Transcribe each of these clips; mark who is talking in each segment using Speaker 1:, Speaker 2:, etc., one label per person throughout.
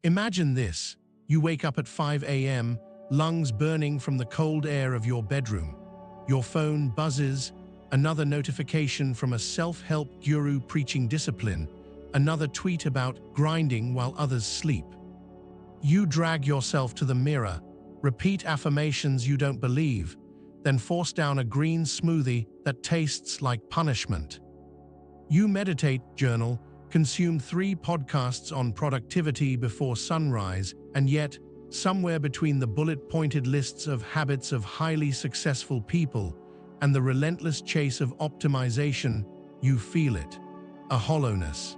Speaker 1: Imagine this. You wake up at 5 a.m., lungs burning from the cold air of your bedroom. Your phone buzzes, another notification from a self-help guru preaching discipline, another tweet about grinding while others sleep. You drag yourself to the mirror, repeat affirmations you don't believe, then force down a green smoothie that tastes like punishment. You meditate, journal, consume 3 podcasts on productivity before sunrise, and yet, somewhere between the bullet-pointed lists of habits of highly successful people and the relentless chase of optimization, you feel it, a hollowness.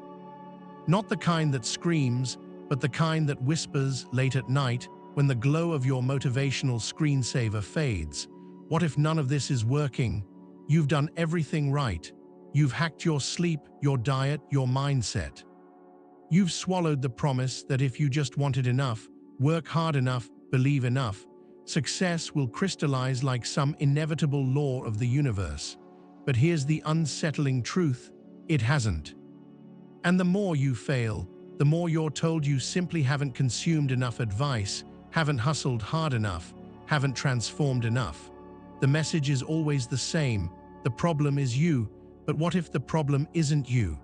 Speaker 1: Not the kind that screams, but the kind that whispers late at night when the glow of your motivational screensaver fades. What if none of this is working? You've done everything right. You've hacked your sleep, your diet, your mindset. You've swallowed the promise that if you just wanted enough, work hard enough, believe enough, success will crystallize like some inevitable law of the universe. But here's the unsettling truth: it hasn't. And the more you fail, the more you're told you simply haven't consumed enough advice, haven't hustled hard enough, haven't transformed enough. The message is always the same: the problem is you. But what if the problem isn't you?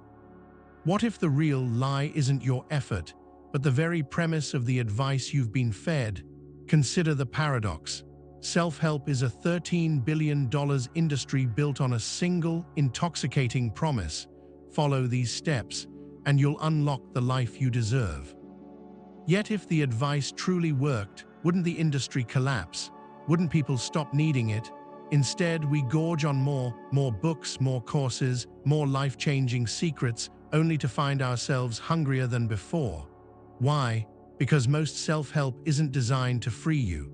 Speaker 1: What if the real lie isn't your effort, but the very premise of the advice you've been fed? Consider the paradox. Self-help is a $13 billion industry built on a single, intoxicating promise: follow these steps, and you'll unlock the life you deserve. Yet if the advice truly worked, wouldn't the industry collapse? Wouldn't people stop needing it? Instead, we gorge on more books, more courses, more life-changing secrets, only to find ourselves hungrier than before. Why? Because most self-help isn't designed to free you.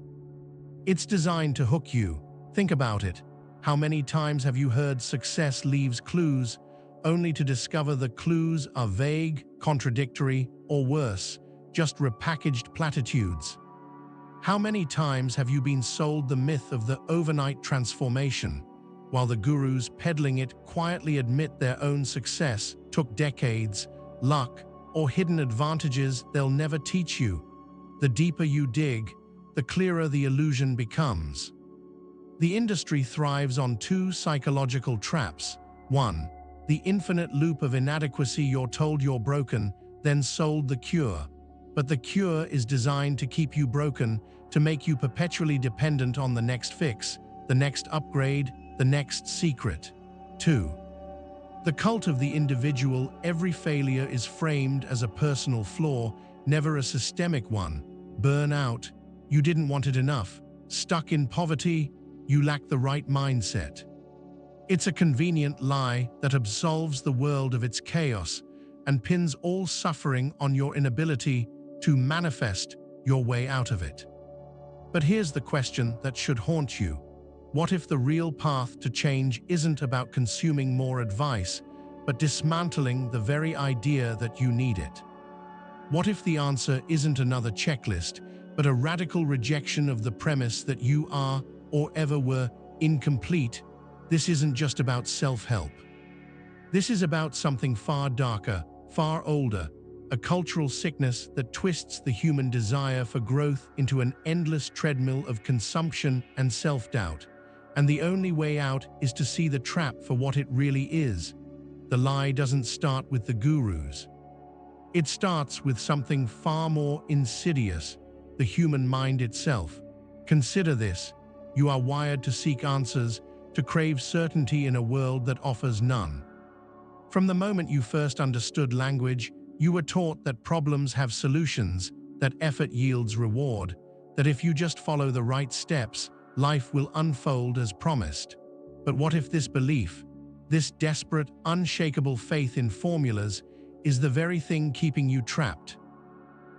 Speaker 1: It's designed to hook you. Think about it. How many times have you heard success leaves clues, only to discover the clues are vague, contradictory, or worse, just repackaged platitudes? How many times have you been sold the myth of the overnight transformation, while the gurus peddling it quietly admit their own success took decades, luck, or hidden advantages they'll never teach you? The deeper you dig, the clearer the illusion becomes. The industry thrives on 2 psychological traps. 1. The infinite loop of inadequacy: you're told you're broken, then sold the cure. But the cure is designed to keep you broken, to make you perpetually dependent on the next fix, the next upgrade, the next secret. 2. The cult of the individual: every failure is framed as a personal flaw, never a systemic one. Burnout: you didn't want it enough. Stuck in poverty: you lack the right mindset. It's a convenient lie that absolves the world of its chaos and pins all suffering on your inability to manifest your way out of it. But here's the question that should haunt you. What if the real path to change isn't about consuming more advice, but dismantling the very idea that you need it? What if the answer isn't another checklist, but a radical rejection of the premise that you are, or ever were, incomplete? This isn't just about self-help. This is about something far darker, far older, a cultural sickness that twists the human desire for growth into an endless treadmill of consumption and self-doubt. And the only way out is to see the trap for what it really is. The lie doesn't start with the gurus. It starts with something far more insidious: the human mind itself. Consider this: you are wired to seek answers, to crave certainty in a world that offers none. From the moment you first understood language, you were taught that problems have solutions, that effort yields reward, that if you just follow the right steps, life will unfold as promised. But what if this belief, this desperate, unshakable faith in formulas, is the very thing keeping you trapped?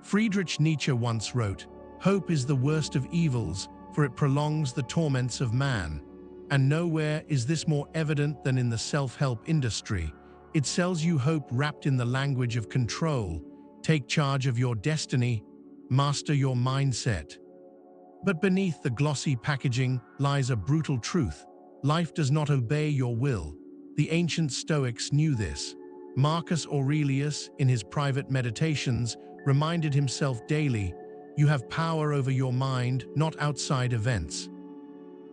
Speaker 1: Friedrich Nietzsche once wrote, "Hope is the worst of evils, for it prolongs the torments of man." And nowhere is this more evident than in the self-help industry. It sells you hope wrapped in the language of control. Take charge of your destiny, master your mindset. But beneath the glossy packaging lies a brutal truth: life does not obey your will. The ancient Stoics knew this. Marcus Aurelius, in his private meditations, reminded himself daily, you have power over your mind, not outside events.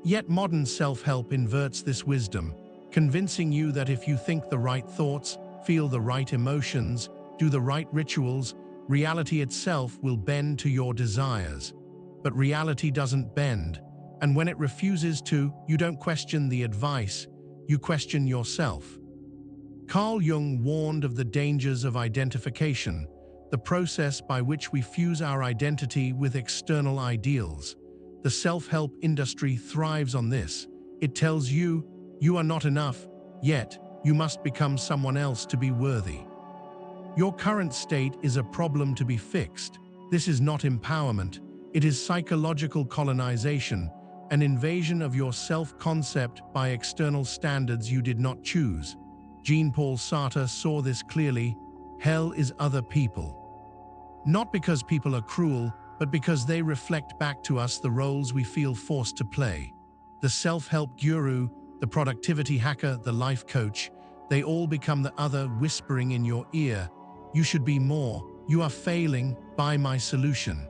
Speaker 1: Yet modern self-help inverts this wisdom, convincing you that if you think the right thoughts, feel the right emotions, do the right rituals, reality itself will bend to your desires. But reality doesn't bend, and when it refuses to, you don't question the advice, you question yourself. Carl Jung warned of the dangers of identification, the process by which we fuse our identity with external ideals. The self-help industry thrives on this. It tells you, you are not enough, yet you must become someone else to be worthy. Your current state is a problem to be fixed. This is not empowerment. It is psychological colonization, an invasion of your self-concept by external standards you did not choose. Jean-Paul Sartre saw this clearly. Hell is other people. Not because people are cruel, but because they reflect back to us the roles we feel forced to play. The self-help guru, the productivity hacker, the life coach, they all become the other whispering in your ear, you should be more, you are failing, buy my solution.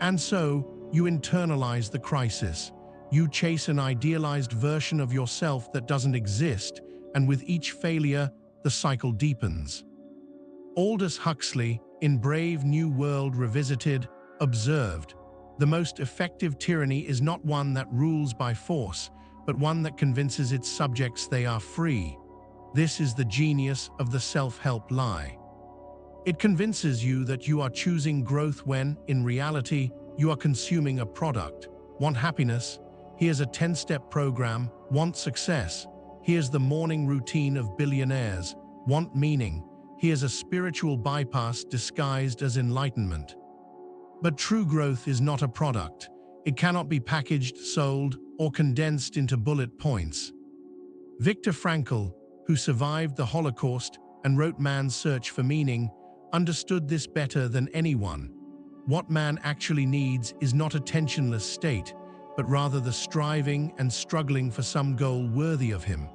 Speaker 1: And so, you internalize the crisis. You chase an idealized version of yourself that doesn't exist, and with each failure, the cycle deepens. Aldous Huxley, in Brave New World Revisited, observed, the most effective tyranny is not one that rules by force, but one that convinces its subjects they are free. This is the genius of the self-help lie. It convinces you that you are choosing growth when, in reality, you are consuming a product. Want happiness? Here's a 10-step program. Want success? Here's the morning routine of billionaires. Want meaning? Here's a spiritual bypass disguised as enlightenment. But true growth is not a product. It cannot be packaged, sold, or condensed into bullet points. Viktor Frankl, who survived the Holocaust and wrote Man's Search for Meaning, understood this better than anyone. What man actually needs is not a tensionless state, but rather the striving and struggling for some goal worthy of him.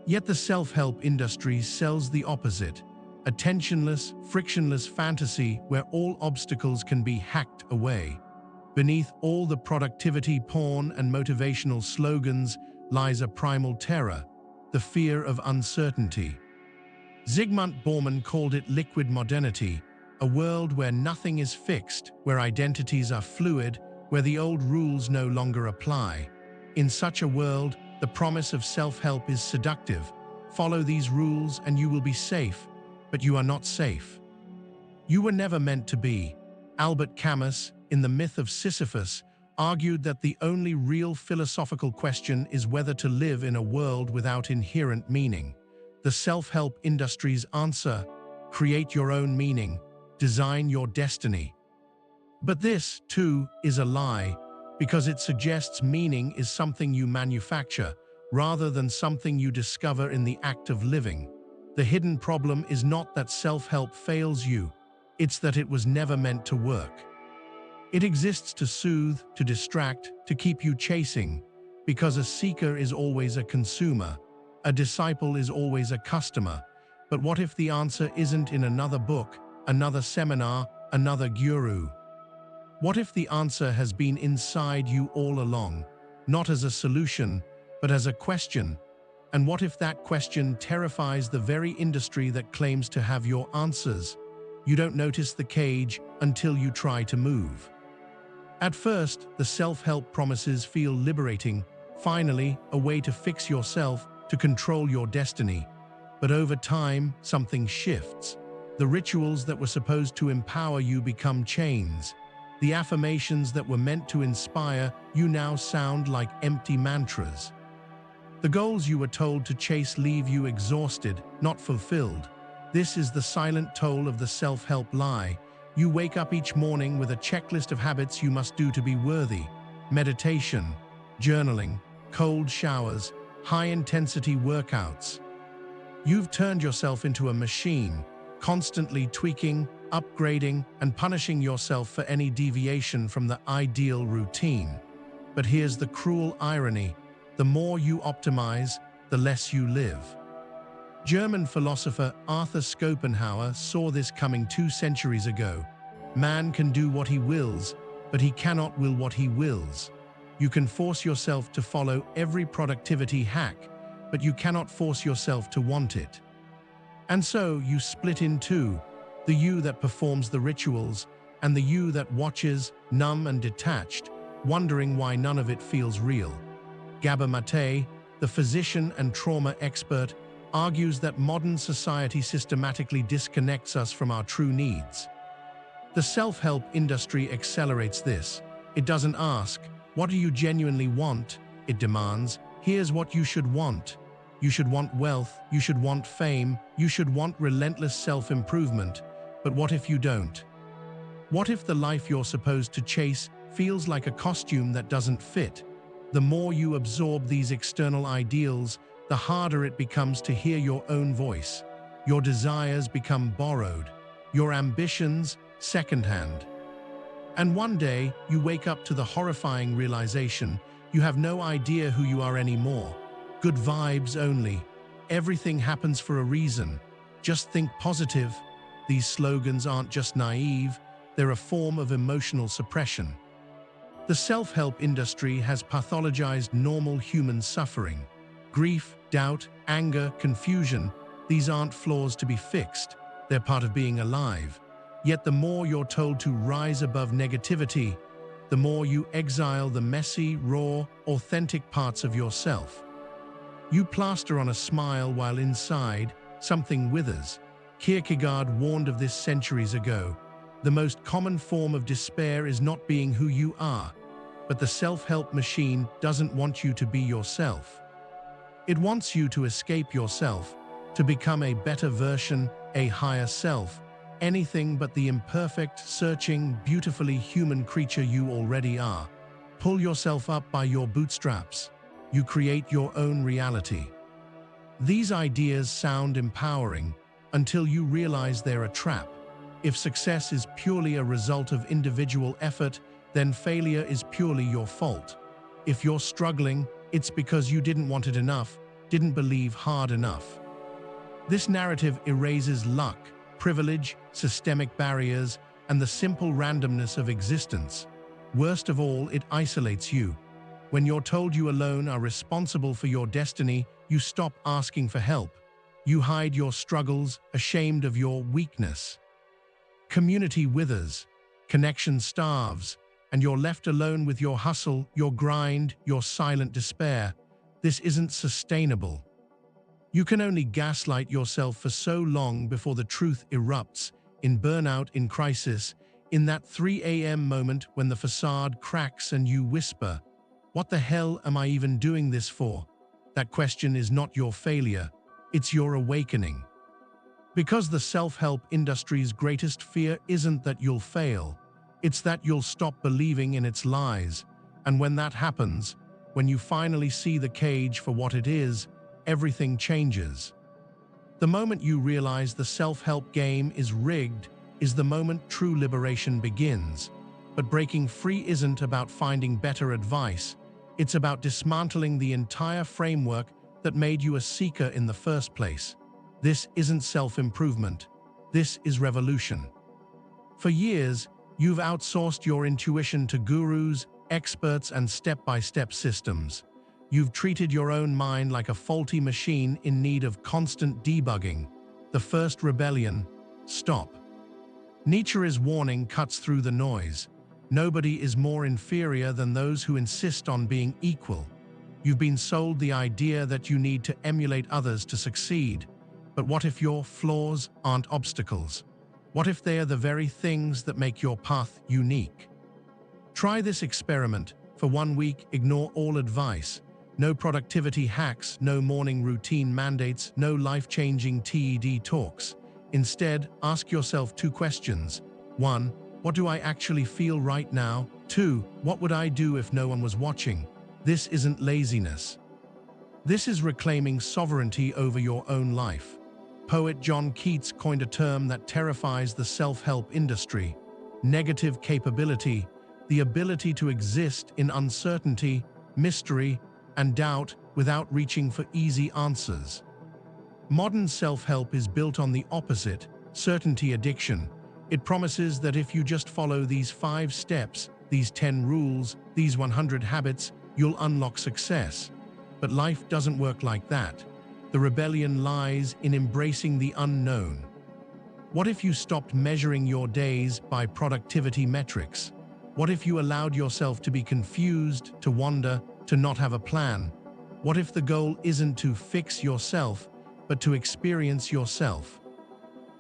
Speaker 1: Yet the self-help industry sells the opposite, a tensionless, frictionless fantasy where all obstacles can be hacked away. Beneath all the productivity porn and motivational slogans lies a primal terror, the fear of uncertainty. Zygmunt Bauman called it liquid modernity, a world where nothing is fixed, where identities are fluid, where the old rules no longer apply. In such a world, the promise of self-help is seductive. Follow these rules and you will be safe, but you are not safe. You were never meant to be. Albert Camus, in The Myth of Sisyphus, argued that the only real philosophical question is whether to live in a world without inherent meaning. The self-help industry's answer: create your own meaning, design your destiny. But this, too, is a lie, because it suggests meaning is something you manufacture, rather than something you discover in the act of living. The hidden problem is not that self-help fails you, it's that it was never meant to work. It exists to soothe, to distract, to keep you chasing, because a seeker is always a consumer, a disciple is always a customer. But what if the answer isn't in another book, another seminar, another guru? What if the answer has been inside you all along, not as a solution, but as a question? And what if that question terrifies the very industry that claims to have your answers? You don't notice the cage until you try to move. At first, the self-help promises feel liberating, finally, a way to fix yourself, to control your destiny. But over time, something shifts. The rituals that were supposed to empower you become chains. The affirmations that were meant to inspire you now sound like empty mantras. The goals you were told to chase leave you exhausted, not fulfilled. This is the silent toll of the self-help lie. You wake up each morning with a checklist of habits you must do to be worthy. Meditation, journaling, cold showers, high-intensity workouts. You've turned yourself into a machine, constantly tweaking, upgrading, and punishing yourself for any deviation from the ideal routine. But here's the cruel irony: the more you optimize, the less you live. German philosopher Arthur Schopenhauer saw this coming 2 centuries ago. Man can do what he wills, but he cannot will what he wills. You can force yourself to follow every productivity hack, but you cannot force yourself to want it. And so you split in two, the you that performs the rituals and the you that watches, numb and detached, wondering why none of it feels real. Gabor Mate, the physician and trauma expert, argues that modern society systematically disconnects us from our true needs. The self-help industry accelerates this. It doesn't ask, "What do you genuinely want?" It demands, "Here's what you should want." You should want wealth, you should want fame, you should want relentless self-improvement. But what if you don't? What if the life you're supposed to chase feels like a costume that doesn't fit? The more you absorb these external ideals, the harder it becomes to hear your own voice. Your desires become borrowed, your ambitions secondhand. And one day, you wake up to the horrifying realization you have no idea who you are anymore. Good vibes only. Everything happens for a reason. Just think positive. These slogans aren't just naive, they're a form of emotional suppression. The self-help industry has pathologized normal human suffering. Grief, doubt, anger, confusion, these aren't flaws to be fixed. They're part of being alive. Yet the more you're told to rise above negativity, the more you exile the messy, raw, authentic parts of yourself. You plaster on a smile while inside, something withers. Kierkegaard warned of this centuries ago. The most common form of despair is not being who you are, but the self-help machine doesn't want you to be yourself. It wants you to escape yourself, to become a better version, a higher self, anything but the imperfect, searching, beautifully human creature you already are. Pull yourself up by your bootstraps. You create your own reality. These ideas sound empowering until you realize they're a trap. If success is purely a result of individual effort, then failure is purely your fault. If you're struggling, it's because you didn't want it enough, didn't believe hard enough. This narrative erases luck, privilege, systemic barriers, and the simple randomness of existence. Worst of all, it isolates you. When you're told you alone are responsible for your destiny, you stop asking for help. You hide your struggles, ashamed of your weakness. Community withers, connection starves, and you're left alone with your hustle, your grind, your silent despair. This isn't sustainable. You can only gaslight yourself for so long before the truth erupts, in burnout, in crisis, in that 3 a.m. moment when the facade cracks and you whisper, "What the hell am I even doing this for?" That question is not your failure, it's your awakening. Because the self-help industry's greatest fear isn't that you'll fail, it's that you'll stop believing in its lies. And when that happens, when you finally see the cage for what it is, everything changes. The moment you realize the self-help game is rigged is the moment true liberation begins. But breaking free isn't about finding better advice. It's about dismantling the entire framework that made you a seeker in the first place. This isn't self-improvement. This is revolution. For years, you've outsourced your intuition to gurus, experts, and step-by-step systems. You've treated your own mind like a faulty machine in need of constant debugging. The first rebellion: stop. Nietzsche's warning cuts through the noise. Nobody is more inferior than those who insist on being equal. You've been sold the idea that you need to emulate others to succeed. But what if your flaws aren't obstacles? What if they are the very things that make your path unique? Try this experiment. For 1 week, ignore all advice. No productivity hacks, no morning routine mandates, no life-changing TED talks. Instead, ask yourself 2 questions. 1. What do I actually feel right now? 2. What would I do if no one was watching? This isn't laziness. This is reclaiming sovereignty over your own life. Poet John Keats coined a term that terrifies the self-help industry: negative capability, the ability to exist in uncertainty, mystery, and doubt without reaching for easy answers. Modern self-help is built on the opposite, certainty addiction. It promises that if you just follow these 5 steps, these 10 rules, these 100 habits, you'll unlock success. But life doesn't work like that. The rebellion lies in embracing the unknown. What if you stopped measuring your days by productivity metrics? What if you allowed yourself to be confused, to wander, to not have a plan? What if the goal isn't to fix yourself, but to experience yourself?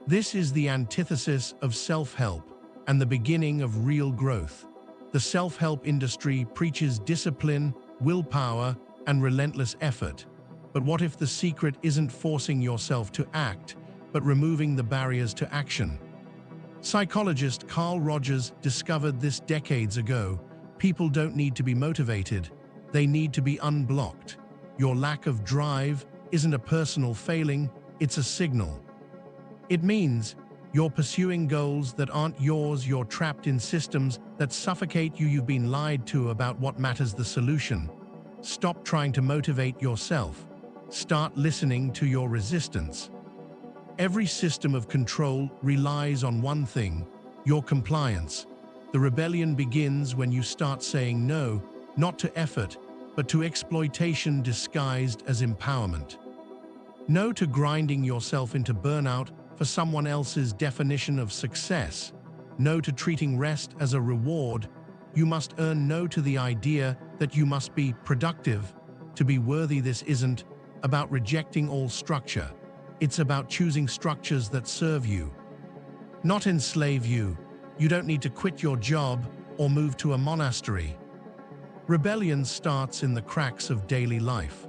Speaker 1: This is the antithesis of self-help and the beginning of real growth. The self-help industry preaches discipline, willpower, and relentless effort. But what if the secret isn't forcing yourself to act, but removing the barriers to action? Psychologist Carl Rogers discovered this decades ago. People don't need to be motivated, they need to be unblocked. Your lack of drive isn't a personal failing, it's a signal. It means you're pursuing goals that aren't yours, you're trapped in systems that suffocate you, you've been lied to about what matters. The solution: stop trying to motivate yourself. Start listening to your resistance. Every system of control relies on one thing: your compliance. The rebellion begins when you start saying no, not to effort, but to exploitation disguised as empowerment. No to grinding yourself into burnout for someone else's definition of success. No to treating rest as a reward. You must earn. No to the idea that you must be productive to be worthy. This isn't about rejecting all structure. It's about choosing structures that serve you, not enslave you. You don't need to quit your job or move to a monastery. Rebellion starts in the cracks of daily life.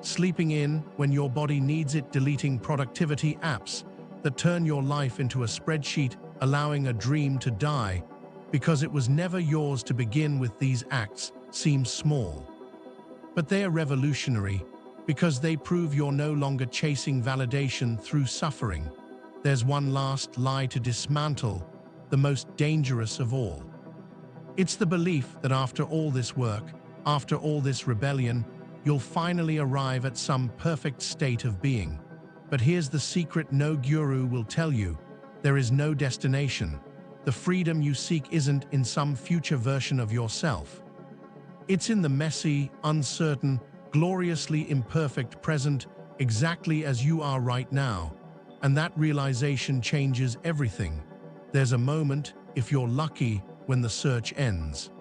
Speaker 1: Sleeping in when your body needs it, deleting productivity apps that turn your life into a spreadsheet, allowing a dream to die because it was never yours to begin with. These acts seem small, but they are revolutionary because they prove you're no longer chasing validation through suffering. There's one last lie to dismantle, the most dangerous of all. It's the belief that after all this work, after all this rebellion, you'll finally arrive at some perfect state of being. But here's the secret no guru will tell you: there is no destination. The freedom you seek isn't in some future version of yourself. It's in the messy, uncertain, gloriously imperfect present, exactly as you are right now. And that realization changes everything. There's a moment, if you're lucky, when the search ends.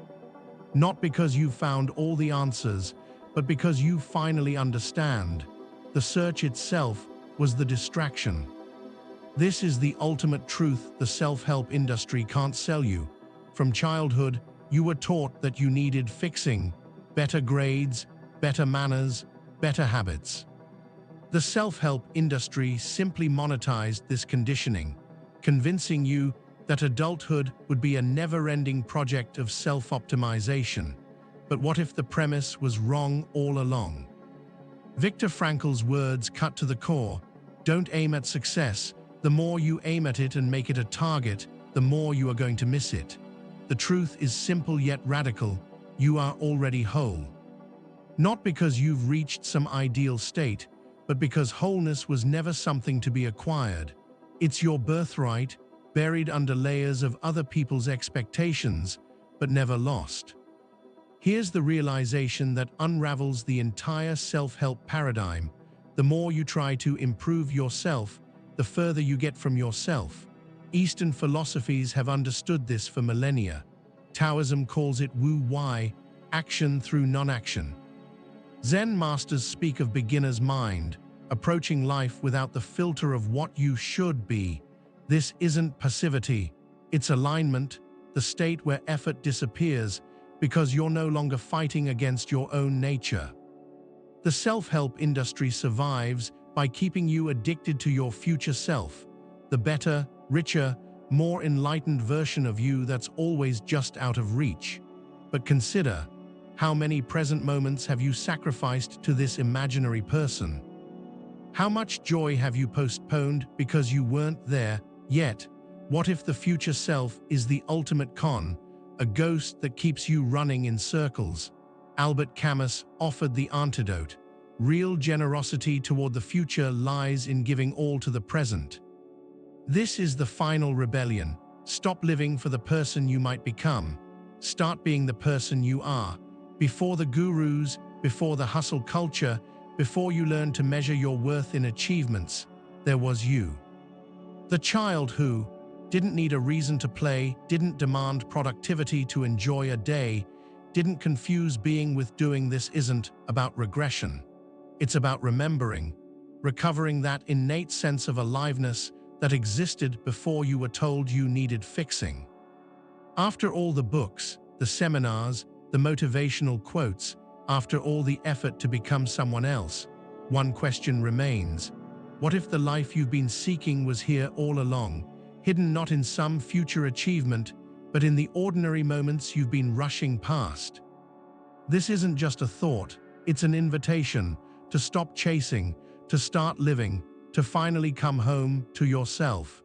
Speaker 1: Not because you've found all the answers, but because you finally understand. The search itself was the distraction. This is the ultimate truth the self-help industry can't sell you. From childhood, you were taught that you needed fixing: better grades, better manners, better habits. The self-help industry simply monetized this conditioning, convincing you that adulthood would be a never-ending project of self-optimization. But what if the premise was wrong all along? Viktor Frankl's words cut to the core: don't aim at success. The more you aim at it and make it a target, the more you are going to miss it. The truth is simple yet radical: you are already whole. Not because you've reached some ideal state, but because wholeness was never something to be acquired. It's your birthright, buried under layers of other people's expectations, but never lost. Here's the realization that unravels the entire self-help paradigm: the more you try to improve yourself, the further you get from yourself. Eastern philosophies have understood this for millennia. Taoism calls it wu-wei, action through non-action. Zen masters speak of beginner's mind, approaching life without the filter of what you should be. This isn't passivity, it's alignment, the state where effort disappears because you're no longer fighting against your own nature. The self-help industry survives by keeping you addicted to your future self, the better, richer, more enlightened version of you that's always just out of reach. But consider, how many present moments have you sacrificed to this imaginary person? How much joy have you postponed because you weren't there yet? What if the future self is the ultimate con, a ghost that keeps you running in circles? Albert Camus offered the antidote: Real generosity toward the future lies in giving all to the present. This is the final rebellion. Stop living for the person you might become. Start being the person you are. Before the gurus, before the hustle culture, before you learn to measure your worth in achievements, there was you. The child who didn't need a reason to play, didn't demand productivity to enjoy a day, didn't confuse being with doing. This isn't about regression. It's about remembering, recovering that innate sense of aliveness that existed before you were told you needed fixing. After all the books, the seminars, the motivational quotes, after all the effort to become someone else, one question remains. What if the life you've been seeking was here all along, hidden not in some future achievement, but in the ordinary moments you've been rushing past? This isn't just a thought, it's an invitation to stop chasing, to start living, to finally come home to yourself.